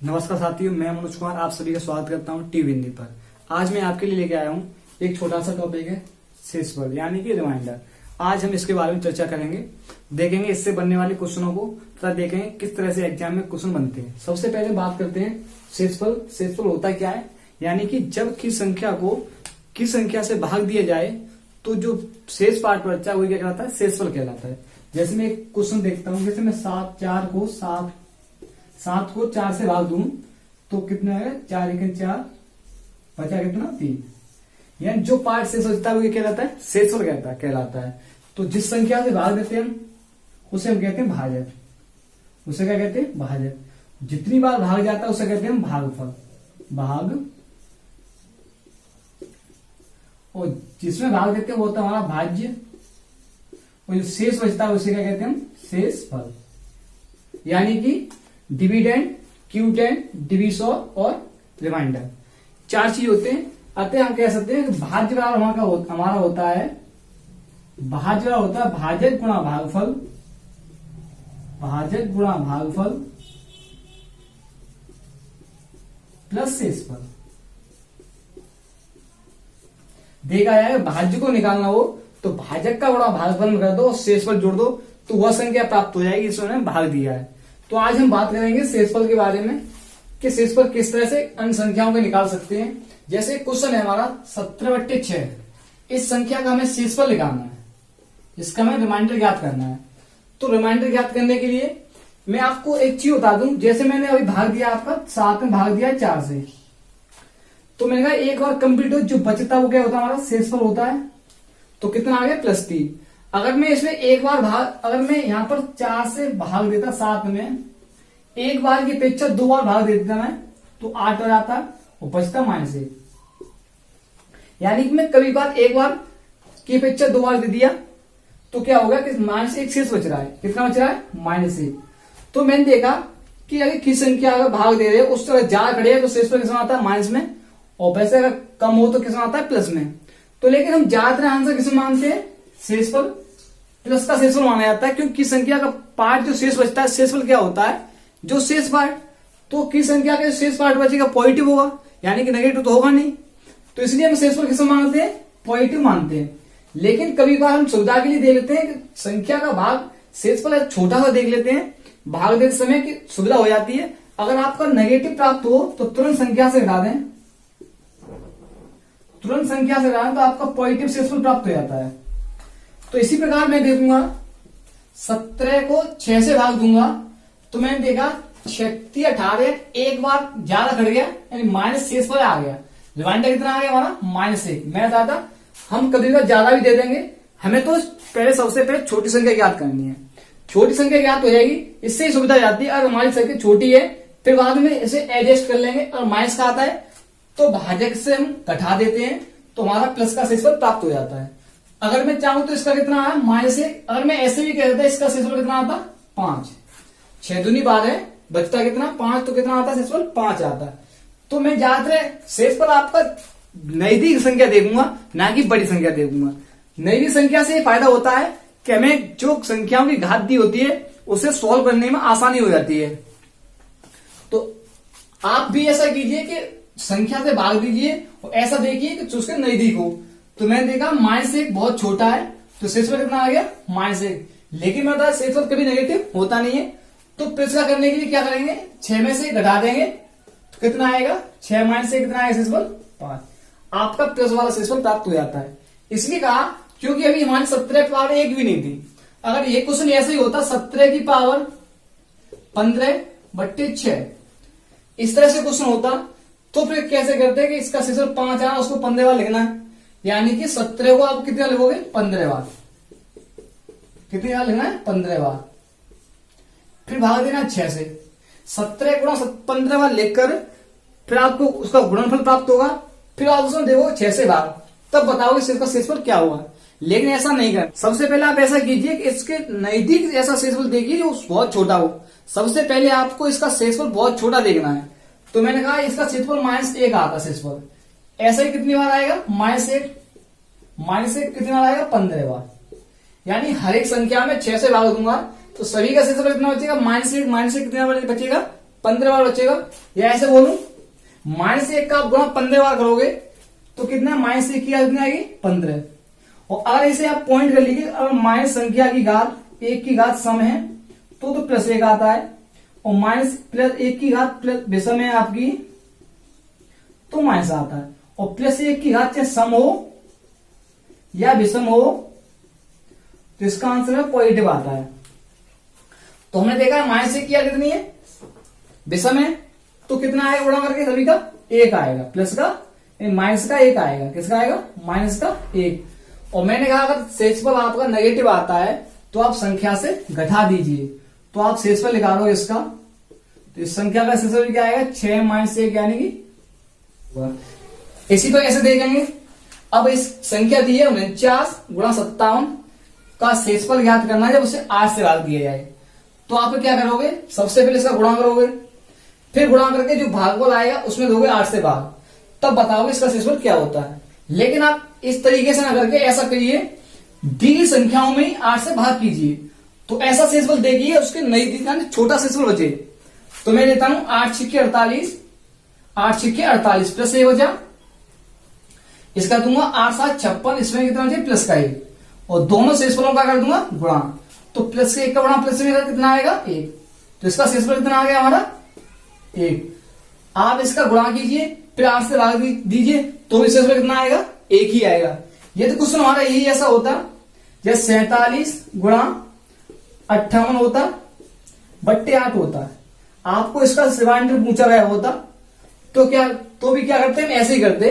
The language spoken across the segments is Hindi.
नमस्कार साथियों, मैं मनोज कुमार आप सभी का स्वागत करता हूं टीवी हिंदी पर। आज मैं आपके लिए लेके आया हूं एक छोटा सा टॉपिक है शेषफल यानी कि रिमाइंडर। आज हम इसके बारे में चर्चा करेंगे, देखेंगे इससे बनने वाले क्वेश्चनों को तथा देखेंगे किस तरह से एग्जाम में क्वेश्चन बनते हैं। सबसे पहले बात करते हैं शेषफल। शेषफल होता क्या है, यानी कि जब किस संख्या को किस संख्या से भाग दिया जाए तो जो शेष पार्ट बचा है वही क्या कहलाता है, शेषफल कहलाता है। जैसे मैं एक क्वेश्चन देखता हूँ, जैसे मैं सात को 4 से भाग दूं तो कितना है, 4 × 4 बचा कितना 3। यानी जो पार्ट शेष बचता है वो क्या कहलाता है, शेषफल कहलाता है। तो जिस संख्या से भाग देते हैं हम उसे हम कहते हैं भाजक। उसे क्या कहते हैं, भाजक। जितनी बार भाग जाता है उसे कहते हैं हम भागफल, भाग। और जिसमें भाग देते हैं वो होता है हमारा भाज्य, और जो शेष बचता है उसे क्या कहते हैं हम, शेषफल। यानी कि डिविडेंड, क्यूटेंड, डिविसor और रिमाइंडर 4 चीज होते हैं। अतः हम कह सकते हैं कि भाज्य बराबर हमारा होता है, भाज्य बराबर होता है भाजक गुणा भागफल, भाजक गुणा भागफल प्लस शेषफल। देखा जाए भाज्य को निकालना हो तो भाजक का गुणा भागफल में कर दो और शेषफल जोड़ दो तो वह संख्या प्राप्त हो जाएगी जिसमें हमने भाग दिया है। तो आज हम बात करेंगे शेषफल के बारे में कि शेषफल किस तरह से अन्य संख्याओं को निकाल सकते हैं। जैसे क्वेश्चन है हमारा 17/6, इस संख्या का हमें शेषफल निकालना है, इसका हमें रिमाइंडर ज्ञात करना है। तो रिमाइंडर ज्ञात करने के लिए मैं आपको एक चीज बता दूं, जैसे मैंने अभी भाग दिया आपका 7 में भाग दिया 4 से, तो मैंने कहा एक बार कंप्लीट हो, जो बचता वो क्या होता है, हमारा शेषफल होता है। तो कितना आ गया, +3। अगर मैं इसमें एक बार अगर मैं यहां पर 4 से भाग देता 7 में, एक बार की अपेक्षा 2 बार भाग देता मैं तो 8 हो जाता और बचता -1। यानी कि मैं कभी बार एक बार की अपेक्षा 2 बार दे दिया तो क्या होगा कि -1 शेष बच रहा है। कितना बच रहा है, -1। तो मैंने देखा कि अगर किस संख्या अगर भाग दे रहे उस तरह ज्यादा खड़े है तो शेषफल किसमें आता है, माइनस में, और वैसे अगर कम हो तो किसमें आता है, प्लस में। तो लेकिन हम ज्यादातर आंसर किसमें मानते हैं, शेषफल प्लस का शेषफल माना जाता है, क्योंकि संख्या का पार्ट जो शेष बचता है, शेषफल क्या होता है, जो शेष पार्ट। तो किस संख्या का शेष पार्ट बचेगा, पॉजिटिव होगा, यानी कि नेगेटिव तो होगा नहीं। तो इसलिए हम शेषफल किसमें मानते हैं, पॉजिटिव मानते हैं। लेकिन कभी बार हम सुविधा के लिए देख लेते हैं कि संख्या का भाग शेषफल छोटा सा देख लेते हैं, भाग देते समय की सुविधा हो जाती है। अगर आपका नेगेटिव प्राप्त हो तो तुरंत संख्या से घटा दें, तुरंत संख्या से घटा दें तो आपका पॉजिटिव शेषफल प्राप्त हो जाता है। तो इसी प्रकार मैं देखूंगा 17 को 6 से भाग दूंगा तो मैंने देखा 36 18 एक बार ज्यादा घट गया, यानी माइनस शेषफल आ गया। रिमाइंडर कितना आ गया हमारा, -1। मैं चाहता हम कभी कभी ज्यादा भी दे देंगे, हमें तो सबसे पहले छोटी संख्या ज्ञात करनी है। छोटी संख्या ज्ञात हो जाएगी, इससे ही सुविधा जाती है। अगर हमारी संख्या छोटी है फिर बाद में इसे एडजस्ट कर लेंगे, और माइनस का आता है तो भाजक से हम घटा देते हैं तो हमारा प्लस का शेषफल प्राप्त हो जाता है। अगर मैं चाहूं तो इसका कितना आया, -1। अगर मैं ऐसे भी कह देता इसका शेषफल कितना आता, 5। 6 दूनी 12 है, बचता कितना 5, तो कितना आता शेषफल 5 आता। तो मैं ज्यादातर शेषफल आपका नजदीक संख्या देखूंगा, ना कि बड़ी संख्या देखूंगा। नजदीक संख्या से फायदा होता है कि हमें जो संख्याओं की घात दी होती है उसे सॉल्व करने में आसानी हो जाती है। तो आप भी ऐसा कीजिए कि संख्या से भाग दीजिए और ऐसा देखिए कि उसके नजदीक हो। तो मैंने देखा -1 बहुत छोटा है तो शेषफल कितना आ गया, -1। लेकिन मैं बता शेषफल कभी नेगेटिव होता नहीं है, तो पिछला करने के लिए क्या करेंगे, 6 में से घटा देंगे तो कितना आएगा, 6 - 1 कितना आएगा, शेषफल 5। आपका प्लस वाला शेषफल प्राप्त हो जाता है। इसलिए कहा क्योंकि अभी हमारी 17 की पावर 1 भी नहीं थी। अगर ये क्वेश्चन ऐसे ही होता 17 की पावर 15/6 इस तरह से क्वेश्चन होता तो फिर कैसे करते हैं कि इसका शेषफल 5 आना, उसको 15 बार लिखना है। यानी कि 17 को आप कितने बार लिखोगे, 15 बार। कितनी बार लिखना है, 15 बार। फिर भाग देना 6 से, 17 गुणा 15 बार लिखकर फिर आपको उसका गुणनफल प्राप्त होगा। फिर आप उसमें देखो 6 से भाग, तब बताओगे इसका शेषफल क्या हुआ। लेकिन ऐसा नहीं कर, सबसे पहले आप ऐसा कीजिए कि इसके नजदीक ऐसा शेषफल देखिए जो बहुत छोटा हो। सबसे पहले आपको इसका शेषफल बहुत छोटा देखना है। तो मैंने कहा इसका शेषफल -1 आता शेषफल, ऐसा ही कितनी बार आएगा, -1 कितनी बार आएगा, 15 बार। यानी हर एक संख्या में 6 से भाग दूंगा तो सभी का शेषफल कितना बचेगा, -1 कितना बचेगा, 15 बार बचेगा। या ऐसे बोलूं, -1 का आप गुणा 15 बार करोगे तो कितना, -1 की कितनी आएगी 15। और अगर इसे आप पॉइंट कर लीजिए, अगर माइनस संख्या की घात 1 की घात सम है तो +1 आता है, और -+1 की घात प्लस विषम है आपकी तो माइनस आता है। और +1 की घात चाहे सम हो या विषम हो तो इसका आंसर है पॉजिटिव आता है। तो हमने देखा है -1 की कितनी है, विषम है, तो कितना आएगा गुणा करके सभी का 1 आएगा, प्लस का माइनस का 1 आएगा, किसका आएगा माइनस का 1। और मैंने कहा अगर शेषफल आपका नेगेटिव आता है तो आप संख्या से घटा दीजिए, तो आप शेषफल निकालो इसका, तो इस संख्या का शेषफल क्या आएगा 6 - 1 यानी कि। इसी पर ऐसे देखेंगे, अब इस संख्या दी है 49 × 57 का शेषफल ज्ञात करना है जब उसे 8 से भाग दिया जाए। तो आप क्या करोगे, सबसे पहले इसका गुणा करोगे, फिर गुणा करके जो भागफल आएगा उसमें दोगे 8 से भाग, तब बताओगे इसका शेषफल क्या होता है। लेकिन आप इस तरीके से ना करके ऐसा करिए, दी गई संख्याओं में 8 से भाग कीजिए, तो ऐसा शेषफल देखिए उसके नजदीक छोटा शेषफल बचे। तो मैं लेता हूं 8 × 48, 8 × 48 प्लस 1 बचा, इसका दूंगा 8 × 7 = 56, इसमें कितना बचे प्लस का 1, और दोनों शेषफलों का कर दूंगा गुणा, तो प्लस के 1 का गुणा प्लस में कितना आएगा 1, तो इसका शेषफल कितना आ गया हमारा 1। आप इसका गुणा कीजिए फिर 8 से भाग दीजिए तो शेषफल कितना आएगा 1 ही आएगा। ये तो क्वेश्चन हमारा यही ऐसा होता, जैसे 47 × 58 होता बट्टे 8 होता, आपको इसका रिमाइंडर पूछा गया होता तो भी क्या करते हैं, ऐसे ही करते,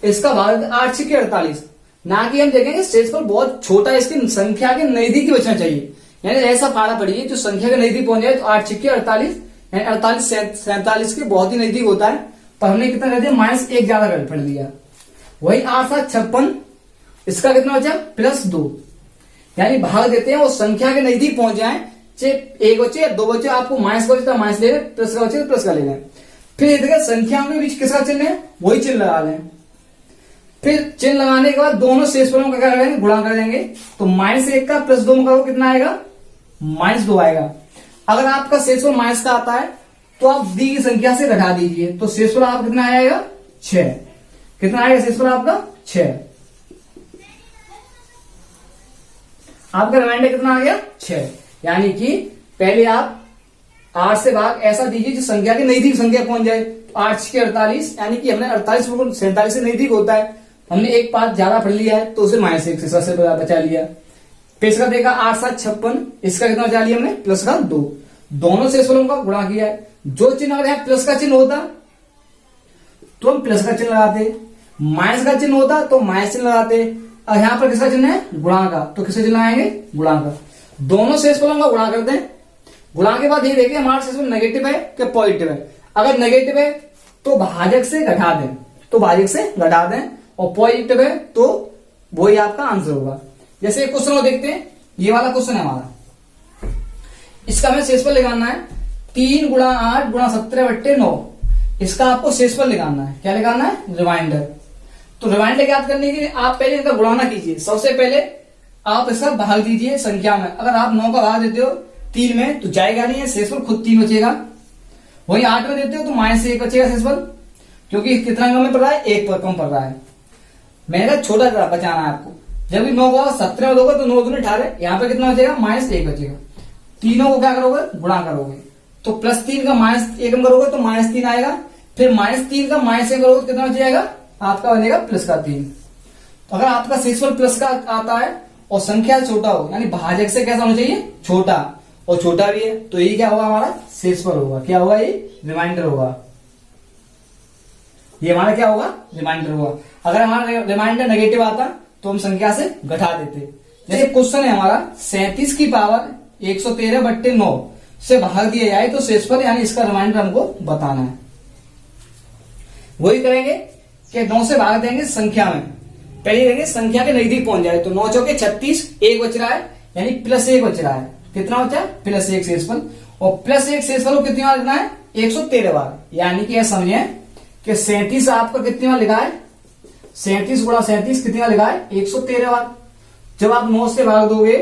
इसका भाग 8 × 48, ना कि हम देखेंगे शेषफल बहुत छोटा है, इसकी संख्या के नजदीक ही बचना चाहिए, यानी ऐसा फाड़ा पड़िए जो संख्या के नजदीक पहुंच जाए। तो 8 × 48 यानी 48 47 के बहुत ही नजदीक होता है, पर हमने कितना कर दिया -1 ज्यादा पढ़ लिया। वही 8 × 7 = 56, इसका कितना बचा +2, यानी भाग देते हैं वो संख्या के नजदीक पहुंच जाए, चाहे 1 बचे या 2 बचे, आपको माइनस का बचे माइनस ले लें, प्लस का बचे तो प्लस का ले लें। फिर देखिए संख्या के बीच किसका चिन्ह है, वही चिन्ह लगा लें। फिर चिन्ह लगाने के बाद दोनों शेषफलों का क्या करेंगे, गुणा कर देंगे, तो -1 का +2 में करो कितना आएगा -2 आएगा। अगर आपका शेषफल माइनस का आता है तो आप दी की संख्या से घटा दीजिए, तो शेषफल आपका कितना आएगा 6, कितना आएगा शेषफल आपका 6, आपका रिमाइंडर कितना आ गया 6। यानी कि पहले आप 8 से भाग ऐसा दीजिए जो संख्या के नजदीक संख्या पहुंच जाए। तो 8 × 48 यानी कि हमने 48 बिल्कुल 47 से नजदीक होता है, हमने एक पार्ट ज्यादा पढ़ लिया है तो उसे -1 से सबसे बचा लिया। फिर इसका देखा 8 × 7 = 56, इसका कितना बचा लिया हमने प्लस का 2, दोनों शेषफलों का गुणा किया है। जो चिन्ह अगर यहाँ प्लस का चिन्ह होता तो हम प्लस का चिन्ह लगाते, माइनस का चिन्ह होता तो माइनस चिन्ह लगाते, और यहाँ पर किसका चिन्ह है गुणा का, तो किसका चिन्ह आएंगे गुणा का। दोनों शेषफलों का गुणा करते हैं, गुणा के बाद ये देखिए हमारा शेषफल नेगेटिव है कि पॉजिटिव है। अगर नेगेटिव है तो भाजक से घटा दें, और पॉजिटिव है तो वही आपका आंसर होगा। जैसे क्वेश्चन को देखते हैं, ये वाला क्वेश्चन है हमारा, इसका हमें शेषफल निकालना है 3 × 8 × 17 बट्टे 9, इसका आपको शेषफल निकालना है। क्या निकालना है रिमाइंडर। तो रिमाइंडर याद करने के लिए आप पहले इनका गुणा ना कीजिए, सबसे पहले आप इसका भाग दीजिए संख्या में। अगर आप 9 का भाग देते हो 3 में तो जाएगा नहीं है, शेषफल खुद 3 बचेगा। वही 8 में देते हो तो -1 बचेगा शेषफल, क्योंकि कितना कम में पड़ रहा है 1 पर कम पड़ रहा है। मैंने कहा छोटा बचाना है आपको, जब भी 9 को 17 में दोगे तो 9 दूनी 18, यहाँ पे कितना बचेगा -1 बचेगा। तीनों को क्या करोगे गुणा करोगे, तो +3 का -1 में करोगे तो -3 आएगा, फिर -3 का -1 करोगे तो कितना बच जाएगा आपका बनेगा +3। तो अगर आपका शेषफल प्लस का आता है और संख्या छोटा हो, यानी भाजक से कैसा होना चाहिए छोटा, और छोटा भी है, तो ये क्या होगा हमारा शेषफल होगा। क्या होगा ये रिमाइंडर होगा, ये हमारा क्या होगा रिमाइंडर होगा। अगर हमारा रिमाइंडर नेगेटिव आता तो हम संख्या से घटा देते। जैसे क्वेश्चन है हमारा 37 की पावर 113 बट्टे 9 से भाग दिया जाए तो शेषफल, यानी इसका रिमाइंडर हमको बताना है। वही करेंगे कि 9 से भाग देंगे संख्या में, पहले देंगे संख्या के नजदीक पहुंच जाए, तो 9 चौके 36, 1 बच रहा है यानी +1 बच रहा है। कितना बचा है +1 शेषफल, और +1 शेषफल को कितनी बार लिखना है 113 बार, यानी कि यह समझे कि 37 आपका कितनी बार लिखा है 37 × 37 कितनी बार लिखा है 113 बार। जब आप 9 से भाग दोगे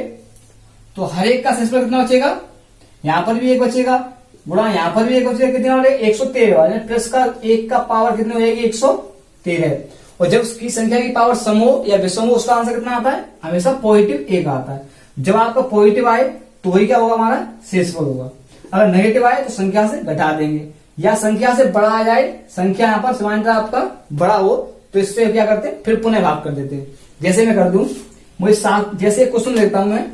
तो हर एक का शेषफल कितना बचेगा, यहां पर भी 1 बचेगा, गुणा यहाँ पर भी एक हो जाएगा, कितने वाले 113 वाले, प्लस का एक का पावर कितनी हो जाएगी 113। और जब उसकी संख्या की पावर सम हो या विषम हो उसका आंसर कितना आता है, हमेशा पॉजिटिव 1 आता है। जब आपका पॉजिटिव आए तो वही क्या होगा, हमारा शेषफल होगा। अगर नेगेटिव आए तो संख्या से घटा देंगे, या संख्या से बड़ा आ जाए, संख्या यहाँ पर समांतर आपका बड़ा हो तो इससे क्या करते हैं, फिर पुनः भाग कर देते हैं। जैसे मैं कर दूं, मुझे जैसे क्वेश्चन लिखता हूं मैं,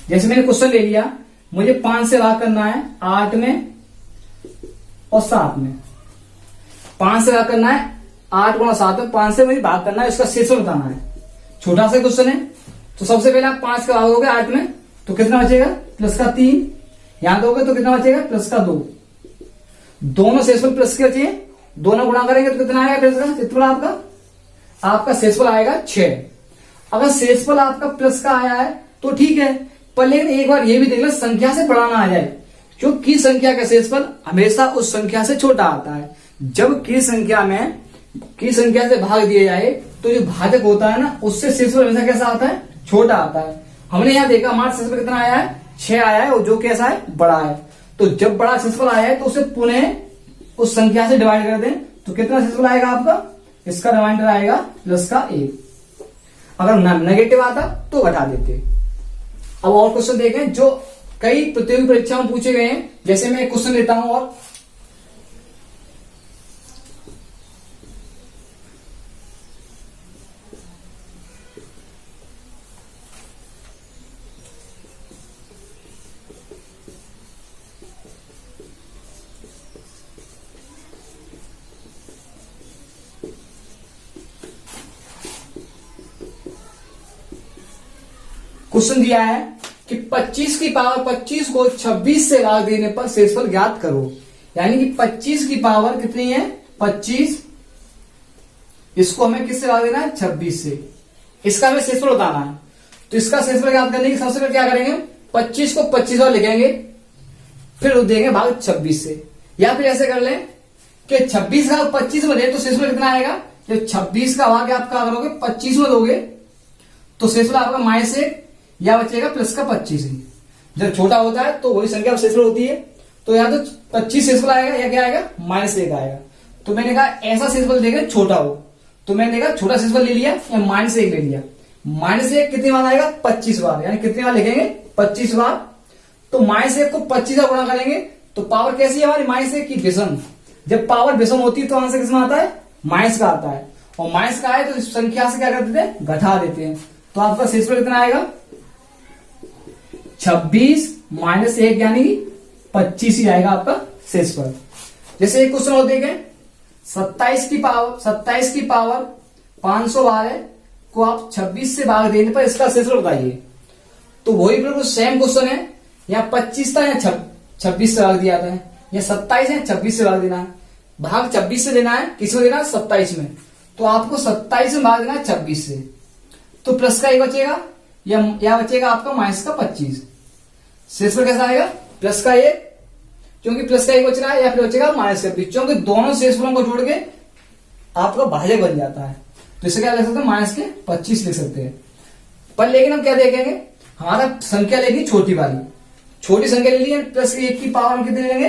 जैसे मैंने क्वेश्चन ले लिया, मुझे 5 से भाग करना है 8 में और 7 में। 5 से भाग करना है 8 गुणा 7 में, 5 से मुझे भाग करना है, इसका शेषफल बताना है। छोटा सा क्वेश्चन है, तो सबसे पहले आप 5 का भाग दोगे 8 में तो कितना बचेगा, प्लस का 3। यहां दोगे तो कितना बचेगा, प्लस का 2। दोनों शेषफल प्लस के बचे, दोनों गुणा करेंगे तो कितना आएगा, प्लस का कितना आपका शेषफल आएगा 6। अगर शेषफल आपका प्लस का आया है तो ठीक है, पर लेकिन एक बार ये भी देख लो संख्या से बड़ा ना आ जाए, क्योंकि संख्या का शेषफल हमेशा उस संख्या से छोटा आता है। जब की संख्या से भाग दिया जाए तो जो भाजक होता है ना, उससे शेषफल हमेशा कैसा आता है, छोटा आता है। हमने यहाँ देखा हमारा शेषफल कितना आया है, 6 आया है, और जो कैसा है, बड़ा है। तो जब बड़ा शेषफल आया है तो उसे पुनः उस संख्या से डिवाइड कर दें तो कितना शेषफल आएगा आपका, इसका रिमाइंडर आएगा प्लस का 1। अगर नेगेटिव आता तो घटा देते। अब और क्वेश्चन देखें जो कई प्रतियोगी परीक्षाओं में पूछे गए हैं। जैसे मैं एक क्वेश्चन लेता हूं और क्वेश्चन दिया है कि 25 की पावर 25 को 26 से भाग देने पर शेषफल ज्ञात करो। यानी कि 25 की पावर कितनी है, 25, इसको हमें किससे भाग देना है, 26 से। इसका हमें शेषफल बताना है। तो इसका शेषफल ज्ञात करने की सबसे पहले क्या करेंगे, 25 को 25 बार लिखेंगे, फिर देंगे भाग 26 से। या फिर ऐसे कर लें कि 26 का 25 में दे तो शेषफल कितना आएगा, जब 26 का भाग आप क्या करोगे, 25 में दोगे तो शेषफल आपका -1 या बचेगा प्लस का 25 ही। जब छोटा होता है तो वही संख्या शेषफल होती है, तो या तो 25 शेषफल आएगा या क्या आएगा, -1 आएगा। तो मैंने कहा ऐसा शेषफल देगा छोटा हो, तो मैंने देखा छोटा शेषफल ले लिया या -1 ले लिया। -1 कितनी बार आएगा, 25 बार, यानी कितनी बार लिखेंगे, 25 बार। तो -1 को 25 से गुणा करेंगे तो पावर कैसी है हमारी, -1 की विषम। जब पावर विषम होती है तो आंसर किसमें आता है, माइनस का आता है। और माइनस का आए तो इस संख्या से क्या कर देते हैं, घटा देते हैं। तो आपका शेषफल कितना आएगा, 26 -1 यानी 25 ही आएगा आपका शेषफल। जैसे एक क्वेश्चन और देखें, 27 की पावर 512 को आप 26 से भाग देने पर इसका शेषफल बताइए। तो वही बिल्कुल सेम क्वेश्चन है, यहाँ 25 था या 26 से भाग दिया था, या 27 या 26 से भाग देना है। भाग 26 से देना है, किसमें देना है, 27 में। तो आपको 27 में भाग देना है 26 से, तो प्लस का 1 बचेगा या बचेगा आपका माइनस का 25। शेषफल कैसा आएगा, प्लस का 1, क्योंकि प्लस का 1 बच रहा है, या फिर बचेगा माइनस का 25, क्योंकि दोनों शेषफलों को जोड़ के आपका भाजक बन जाता है। तो इसे क्या लिख सकते हैं, -25 लिख सकते हैं। पर लेकिन हम क्या देखेंगे, हमारा संख्या लेगी छोटी वाली, छोटी संख्या ले ली, प्लस 1 की पावर हम कितने लेंगे,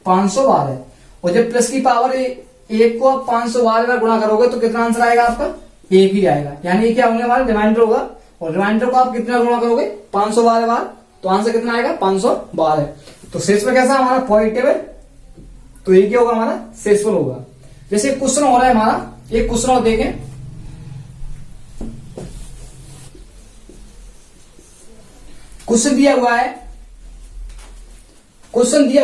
512। और जब प्लस की पावर 1 को आप 512 बार गुणा करोगे तो कितना आंसर आएगा आपका, 1 ही आएगा। यानी ये क्या होंगे, हमारा रिमाइंडर होगा, और रिमाइंडर को आप कितना गुणा करोगे, 512 बार, तो आंसर कितना आएगा, 512। तो शेषफल कैसा हमारा, पॉजिटिव है, तो ये क्या होगा, हमारा शेषफल होगा। जैसे क्वेश्चन हो रहा है हमारा, एक क्वेश्चन और देखें। क्वेश्चन दिया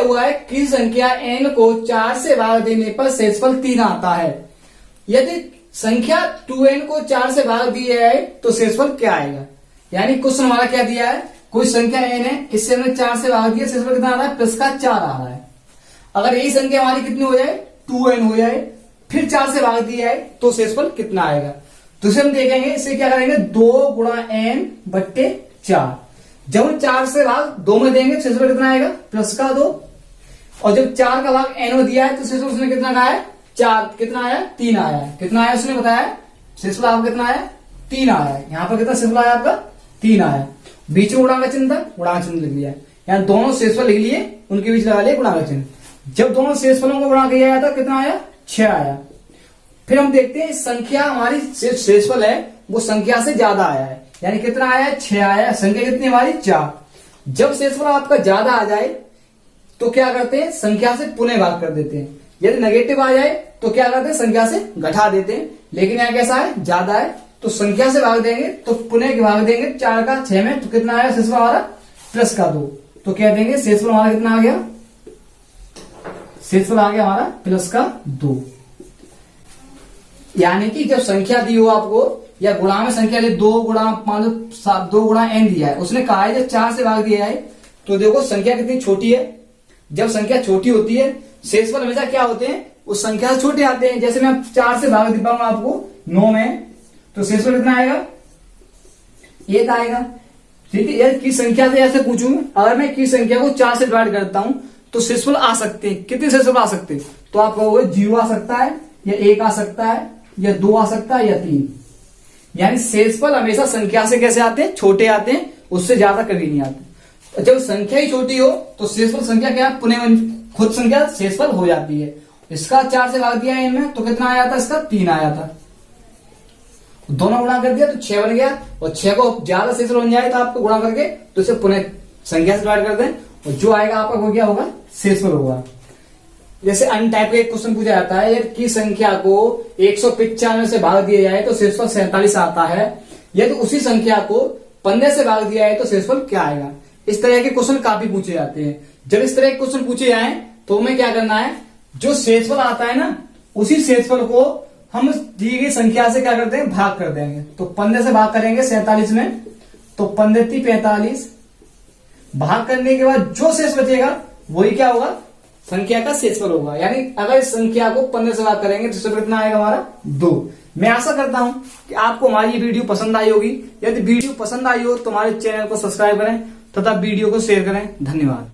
हुआ है कि संख्या n को 4 से भाग देने पर शेषफल 3 आता है। यदि संख्या 2n को 4 से भाग दिया है तो शेषफल क्या आएगा। यानी क्वेश्चन हमारा क्या दिया है, कोई संख्या n है, इससे हमने 4 से भाग दिया, शेषफल कितना आ रहा है, प्लस का 4 आ रहा है। अगर यही संख्या हमारी कितनी हो जाए, 2n हो जाए, फिर 4 से भाग दिया है तो शेषफल कितना आएगा। तो इसे हम देखेंगे, इसे क्या करेंगे, 2 गुणा n बट्टे 4। जब हम 4 से भाग 2 में देंगे शेषफल कितना आएगा, प्लस का 2। और जब 4 का भाग n में दिया है तो शेषफल उसने कितना कहा है, 4, कितना आया, 3 आया है। कितना आया उसने बताया, शेषफल आपका कितना आया, 3 आया है। यहाँ पर कितना शेषफल आया आपका, 3 आया। बीच में गुणा का चिन्ह था, गुणा चिन्ह लिख लिया। यहाँ दोनों शेषफल लिख लिए, उनके बीच लगा लिए गुणाकार चिन्ह। जब दोनों शेषफलों को गुणा किया जाता कितना आया, 6 आया। फिर हम देखते हैं संख्या हमारी शेषफल है वो संख्या से ज्यादा आया है, यानी कितना आया, 6 आया। संख्या कितनी हमारी, 4। जब शेषफल आपका ज्यादा आ जाए तो क्या करते हैं, संख्या से पुनः भाग कर देते हैं। यदि नेगेटिव आ जाए तो क्या करते हैं, संख्या से घटा देते हैं। लेकिन यहाँ कैसा है, ज्यादा है तो संख्या से भाग देंगे तो पुनः के भाग देंगे 4 का 6 में, तो कितना आया शेषफल हमारा, प्लस का 2। तो क्या देंगे, शेषफल हमारा कितना आ गया, शेषफल आ गया हमारा प्लस का 2। यानी कि जब संख्या दी हो आपको या गुणा में संख्या ली 2 गुणा मान लो 2 गुणा n दिया है, उसने कहा है जब 4 से भाग दिया है तो देखो संख्या कितनी छोटी है। जब संख्या छोटी होती है शेषफल हमेशा क्या होते हैं, उस संख्या से छोटे आते हैं। जैसे मैं 4 से भाग दे पाऊंगा आपको 9 में, तो शेषफल कितना आएगा, 1 आएगा। ठीक है, यदि की संख्या से ऐसे पूछूं, अगर मैं की संख्या को 4 से डिवाइड करता हूं तो शेषफल आ सकते हैं। कितने शेषफल आ सकते हैं, तो आप कहोगे 0 आ सकता है, या 1 आ सकता है, या 2 आ सकता है, या 3। यानी शेषफल हमेशा संख्या से कैसे आते हैं, छोटे आते हैं, उससे ज्यादा कभी नहीं आते। जब संख्या ही छोटी हो तो शेषफल संख्या क्या है, पुनः खुद संख्या शेषफल हो जाती है। इसका 4 से भाग दिया है इनमें तो कितना आया था, इसका 3 आया था। दोनों गुणा कर दिया तो 6 बन गया, और 6 को ज्यादा शेषफल बन जाए तो आपको गुणा करके तो इसे पुनः संख्या से डिवाइड कर दें, और जो आएगा आपका वो क्या होगा, शेषफल होगा। जैसे अन्य टाइप का एक क्वेश्चन पूछा जाता है, यदि संख्या को 195 से भाग दिया जाए तो शेषफल 47 आता है, यदि उसी संख्या को 15 से भाग दिया है तो शेषफल क्या आएगा। इस तरह के क्वेश्चन काफी पूछे जाते हैं। जब इस तरह के क्वेश्चन पूछे जाए तो हमें क्या करना है, जो शेषफल आता है ना उसी शेषफल को हम दी गई संख्या से क्या करते हैं, भाग कर देंगे। तो 15 से भाग करेंगे 47 में, तो 15 × 45 भाग करने के बाद जो शेष बचेगा वही क्या होगा, संख्या का शेषफल होगा। यानी अगर इस संख्या को 15 से भाग करेंगे तो शेषफल कितना आएगा हमारा, 2। मैं आशा करता हूं कि आपको हमारी ये वीडियो पसंद आई होगी। यदि वीडियो पसंद आई हो तो हमारे चैनल को सब्सक्राइब करें तथा वीडियो को शेयर करें। धन्यवाद।